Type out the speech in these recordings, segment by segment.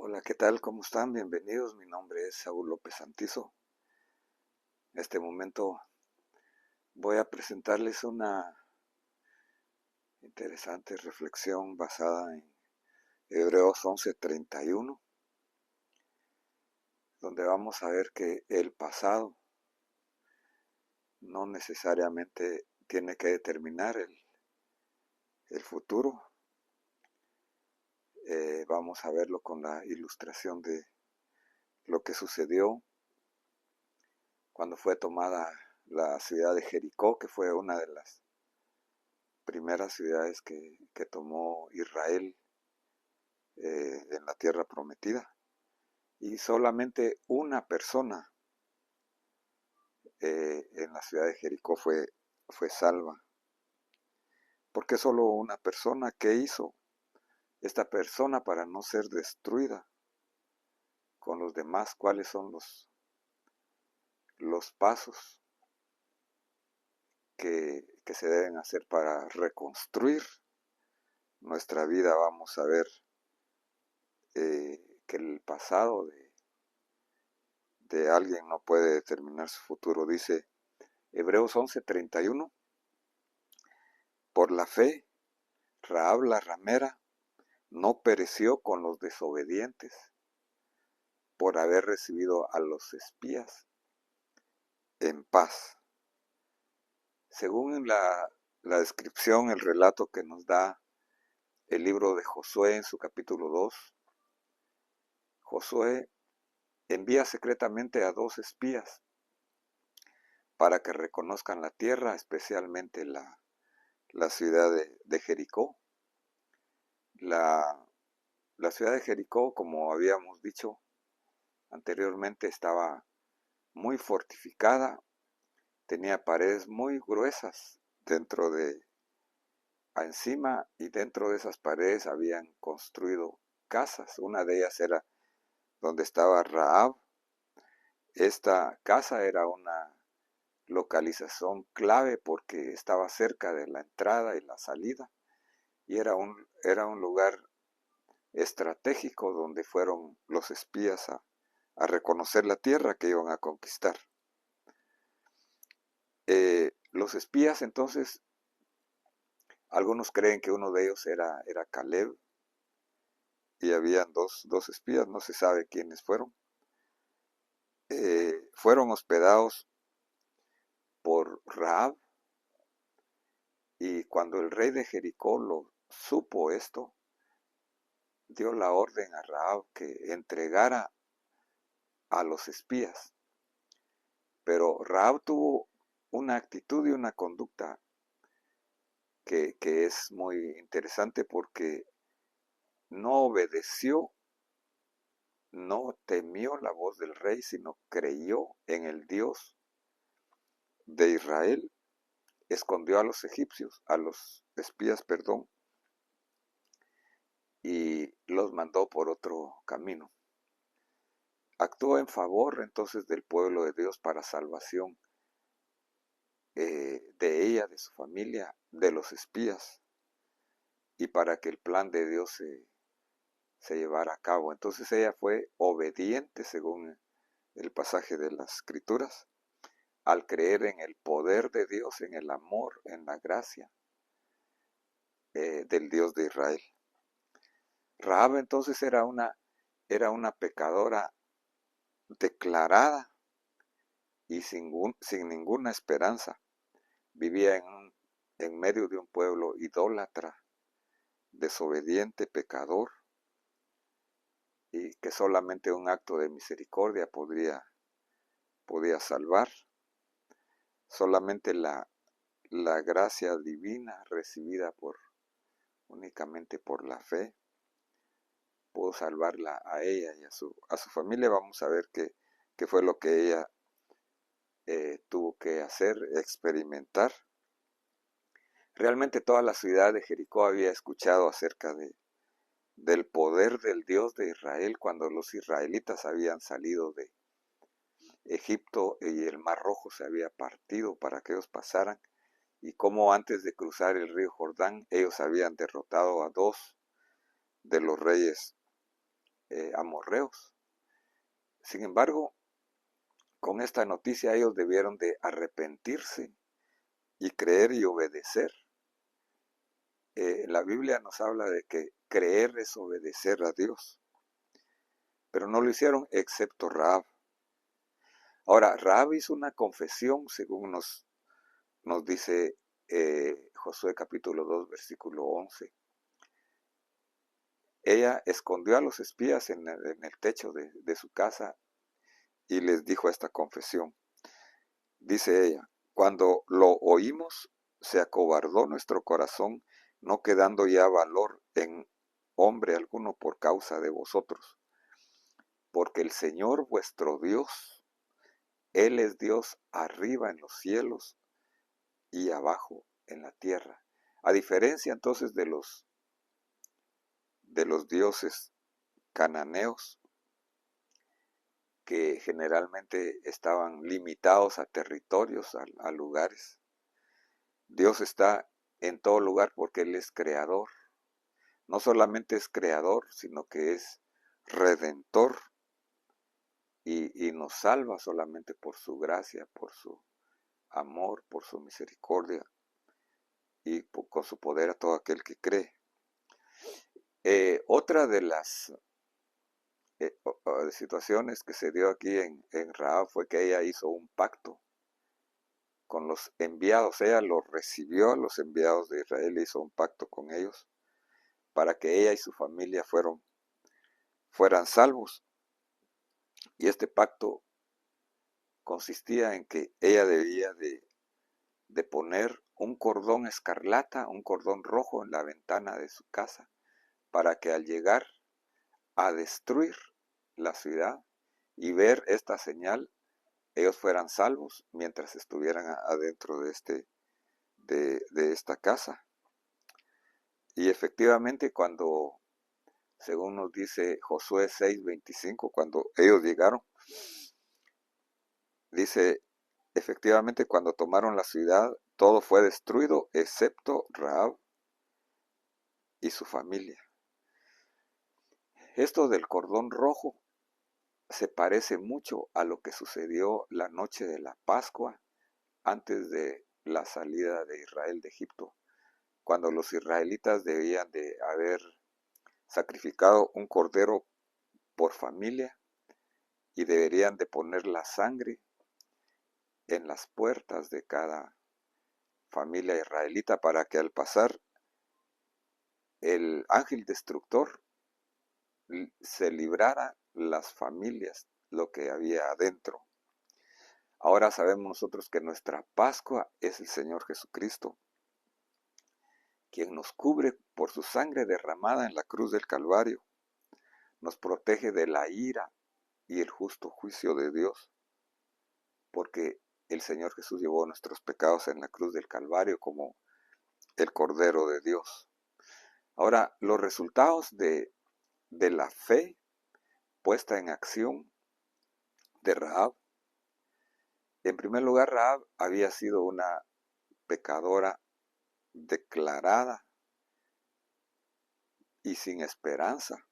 Hola, ¿qué tal? ¿Cómo están? Bienvenidos. Mi nombre es Saúl López Santizo. En este momento voy a presentarles una interesante reflexión basada en Hebreos 11:31, donde vamos a ver que el pasado no necesariamente tiene que determinar el futuro. Vamos a verlo con la ilustración de lo que sucedió cuando fue tomada la ciudad de Jericó, que fue una de las primeras ciudades que tomó Israel en la tierra prometida. Y solamente una persona en la ciudad de Jericó fue salva. ¿Por qué solo una persona? ¿Qué hizo esta persona para no ser destruida con los demás? ¿Cuáles son los pasos que se deben hacer para reconstruir nuestra vida? Vamos a ver que el pasado de alguien no puede determinar su futuro. Dice Hebreos 11:31, por la fe, Rahab la ramera no pereció con los desobedientes por haber recibido a los espías en paz. Según la descripción, el relato que nos da el libro de Josué en su capítulo 2, Josué envía secretamente a 2 espías para que reconozcan la tierra, especialmente la ciudad de Jericó. La ciudad de Jericó, como habíamos dicho anteriormente, estaba muy fortificada, tenía paredes muy gruesas encima, y dentro de esas paredes habían construido casas. Una de ellas era donde estaba Rahab. Esta casa era una localización clave porque estaba cerca de la entrada y la salida, y era un lugar estratégico donde fueron los espías a reconocer la tierra que iban a conquistar. Los espías, entonces, algunos creen que uno de ellos era Caleb, y habían dos espías, no se sabe quiénes fueron. Fueron hospedados por Rahab, y cuando el rey de Jericó lo supo esto, dio la orden a Rahab que entregara a los espías. Pero Rahab tuvo una actitud y una conducta que es muy interesante, porque no obedeció, no temió la voz del rey, sino creyó en el Dios de Israel. Escondió a los egipcios, a los espías, perdón, y los mandó por otro camino. Actuó en favor entonces del pueblo de Dios para salvación de ella, de su familia, de los espías, y para que el plan de Dios se llevara a cabo. Entonces ella fue obediente, según el pasaje de las Escrituras, al creer en el poder de Dios, en el amor, en la gracia del Dios de Israel. Rahab entonces era una pecadora declarada y sin ninguna esperanza. Vivía en medio de un pueblo idólatra, desobediente, pecador, y que solamente un acto de misericordia podía salvar. Solamente la gracia divina recibida únicamente por la fe pudo salvarla a ella y a su familia. Vamos a ver qué fue lo que ella tuvo que hacer, experimentar. Realmente toda la ciudad de Jericó había escuchado acerca del poder del Dios de Israel cuando los israelitas habían salido de Egipto y el Mar Rojo se había partido para que ellos pasaran, y cómo antes de cruzar el río Jordán ellos habían derrotado a 2 de los reyes amorreos. Sin embargo, con esta noticia ellos debieron de arrepentirse y creer y obedecer. La Biblia nos habla de que creer es obedecer a Dios, pero no lo hicieron excepto Rahab. Ahora, Rahab hizo una confesión, según nos dice Josué capítulo 2, versículo 11. Ella escondió a los espías en el techo de su casa y les dijo esta confesión. Dice ella: cuando lo oímos, se acobardó nuestro corazón, no quedando ya valor en hombre alguno por causa de vosotros. Porque el Señor vuestro Dios, Él es Dios arriba en los cielos y abajo en la tierra. A diferencia entonces de los dioses cananeos, que generalmente estaban limitados a territorios, a lugares. Dios está en todo lugar porque Él es creador. No solamente es creador, sino que es redentor y nos salva solamente por su gracia, por su amor, por su misericordia y con su poder a todo aquel que cree. Otra de las situaciones que se dio aquí en Rahab fue que ella hizo un pacto con los enviados. Ella los recibió a los enviados de Israel, hizo un pacto con ellos para que ella y su familia fueran salvos. Y este pacto consistía en que ella debía de poner un cordón escarlata, un cordón rojo en la ventana de su casa, para que al llegar a destruir la ciudad y ver esta señal, ellos fueran salvos mientras estuvieran adentro de esta casa. Y efectivamente, cuando, según nos dice Josué 6:25, cuando ellos llegaron, dice: efectivamente, cuando tomaron la ciudad, todo fue destruido excepto Rahab y su familia. Esto del cordón rojo se parece mucho a lo que sucedió la noche de la Pascua antes de la salida de Israel de Egipto, cuando los israelitas debían de haber sacrificado un cordero por familia y deberían de poner la sangre en las puertas de cada familia israelita para que al pasar el ángel destructor se librara las familias, lo que había adentro. Ahora sabemos nosotros que nuestra Pascua es el Señor Jesucristo, quien nos cubre por su sangre derramada en la cruz del Calvario, nos protege de la ira y el justo juicio de Dios, porque el Señor Jesús llevó nuestros pecados en la cruz del Calvario como el Cordero de Dios. Ahora, los resultados de la fe puesta en acción de Rahab. En primer lugar, Rahab había sido una pecadora declarada y sin esperanza,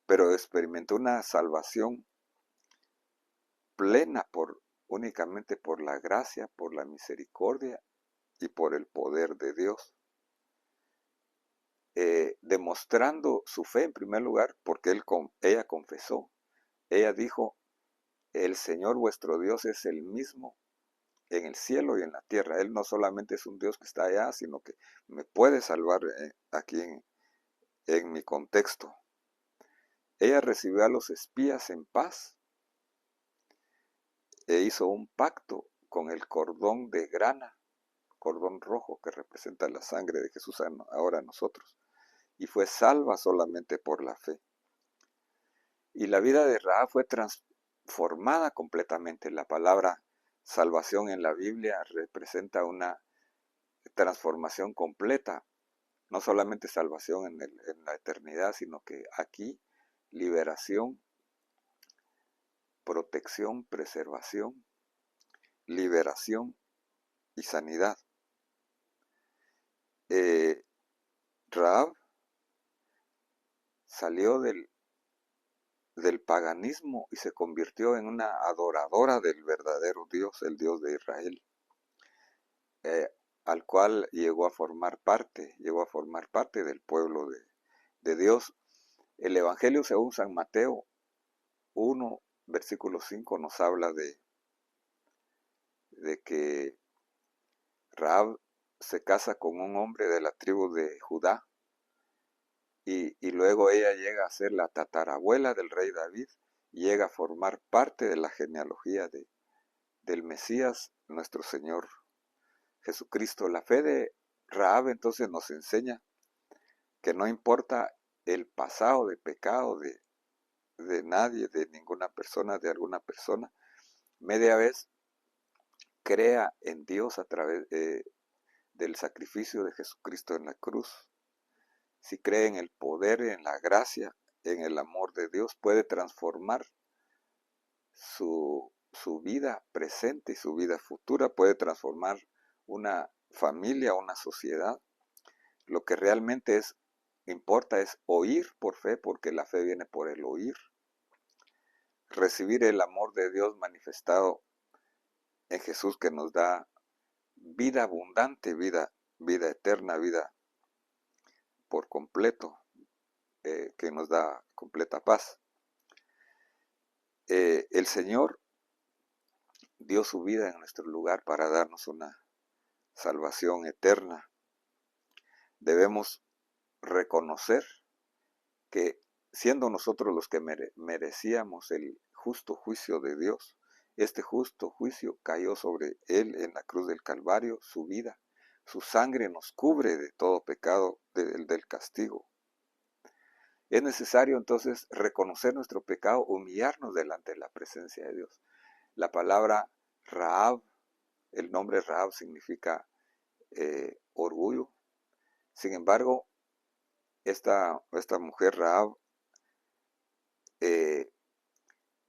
pero experimentó una salvación plena únicamente por la gracia, por la misericordia y por el poder de Dios. Demostrando su fe en primer lugar, porque ella confesó, ella dijo: el Señor vuestro Dios es el mismo en el cielo y en la tierra. Él no solamente es un Dios que está allá, sino que me puede salvar aquí en mi contexto. Ella recibió a los espías en paz e hizo un pacto con el cordón de grana, cordón rojo que representa la sangre de Jesús ahora nosotros, y fue salva solamente por la fe. Y la vida de Rahab fue transformada completamente. La palabra salvación en la Biblia representa una transformación completa, no solamente salvación en la eternidad, sino que aquí liberación, protección, preservación, liberación y sanidad. Rahab salió del paganismo y se convirtió en una adoradora del verdadero Dios, el Dios de Israel, al cual llegó a formar parte del pueblo de Dios. El Evangelio según San Mateo 1, versículo 5 nos habla de que Rahab se casa con un hombre de la tribu de Judá y luego ella llega a ser la tatarabuela del rey David y llega a formar parte de la genealogía del Mesías, nuestro Señor Jesucristo. La fe de Rahab entonces nos enseña que no importa el pasado de pecado de nadie, de ninguna persona, de alguna persona, media vez crea en Dios a través del sacrificio de Jesucristo en la cruz. Si cree en el poder, en la gracia, en el amor de Dios, puede transformar su vida presente y su vida futura, puede transformar una familia, una sociedad. Lo que realmente importa es oír por fe, porque la fe viene por el oír. Recibir el amor de Dios manifestado en Jesús, que nos da vida abundante, vida eterna, vida por completo, que nos da completa paz. El Señor dio su vida en nuestro lugar para darnos una salvación eterna. Debemos reconocer que siendo nosotros los que merecíamos el justo juicio de Dios, este justo juicio cayó sobre Él en la cruz del Calvario, su vida, su sangre nos cubre de todo pecado, del castigo. Es necesario entonces reconocer nuestro pecado, humillarnos delante de la presencia de Dios. La palabra Rahab, el nombre Rahab significa orgullo. Sin embargo, esta mujer Rahab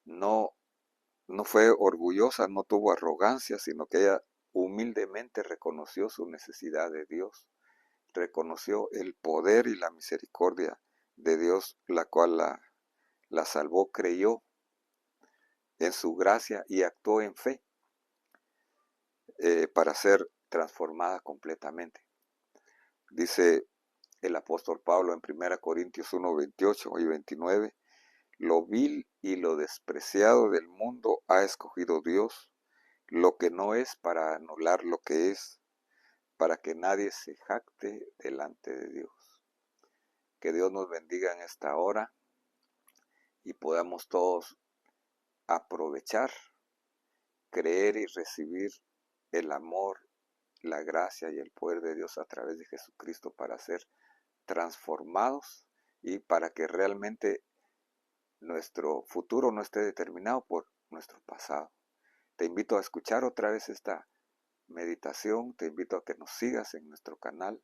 no fue orgullosa, no tuvo arrogancia, sino que ella humildemente reconoció su necesidad de Dios, reconoció el poder y la misericordia de Dios, la cual la salvó, creyó en su gracia y actuó en fe para ser transformada completamente. Dice el apóstol Pablo en 1 Corintios 1, 28 y 29, lo vil y lo despreciado del mundo ha escogido Dios, lo que no es para anular lo que es, para que nadie se jacte delante de Dios. Que Dios nos bendiga en esta hora y podamos todos aprovechar, creer y recibir el amor, la gracia y el poder de Dios a través de Jesucristo para ser transformados y para que realmente nuestro futuro no esté determinado por nuestro pasado. Te invito a escuchar otra vez esta meditación, te invito a que nos sigas en nuestro canal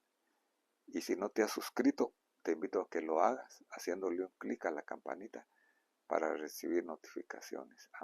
y si no te has suscrito, te invito a que lo hagas haciéndole un clic a la campanita para recibir notificaciones.